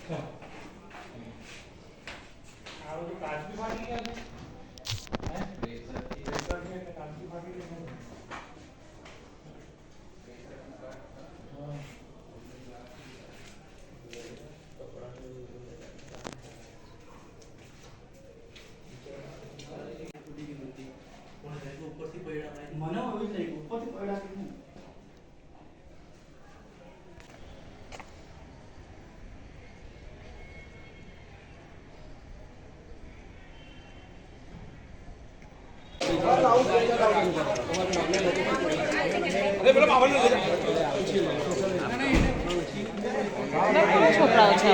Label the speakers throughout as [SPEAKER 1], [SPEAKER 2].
[SPEAKER 1] મને આવી થઈ ઉપરથી પડ્યા કે નહીં
[SPEAKER 2] છોકરાઓ છે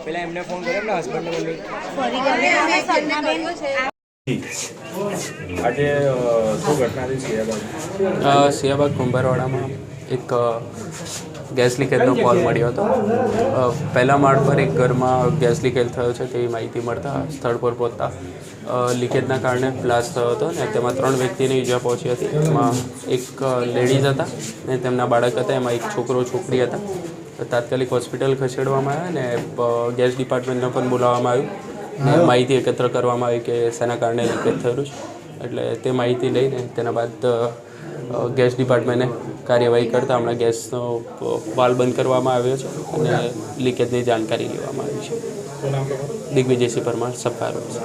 [SPEAKER 3] પેલા એમને ફોન કર્યો ને હસબન્ડને બોલી
[SPEAKER 4] આજે શું ઘટના થઈ
[SPEAKER 5] સિયાબાગ કુંભારવાડામાં એક ગેસ લીકેજનો કોલ મળ્યો હતો. પહેલા માળ પર એક ઘરમાં ગેસ લીકેજ થયો છે તેવી માહિતી મળતા સ્થળ પર પહોંચતા લીકેજના કારણે બ્લાસ્ટ થયો હતો ને તેમાં 3 વ્યક્તિને ઈજા પહોંચી હતી. એમાં એક લેડીઝ હતા ને તેમના બાળક હતા, એમાં એક છોકરો છોકરી હતા. તાત્કાલિક હોસ્પિટલ ખસેડવામાં આવ્યા અને ગેસ ડિપાર્ટમેન્ટને પણ બોલાવવામાં આવ્યું ને માહિતી એકત્ર કરવામાં આવી કે શેના કારણે લીકેજ થયેલું છે. એટલે તે માહિતી લઈને તેના બાદ ગેસ ડિપાર્ટમેન્ટે કાર્યવાહી કરતાં હમણાં ગેસનો વાલ્વ બંધ કરવામાં આવ્યો છે અને લીકેજની જાણકારી લેવામાં આવી છે. દિગ્વિજયસિંહ પરમાર, સબકાર છે.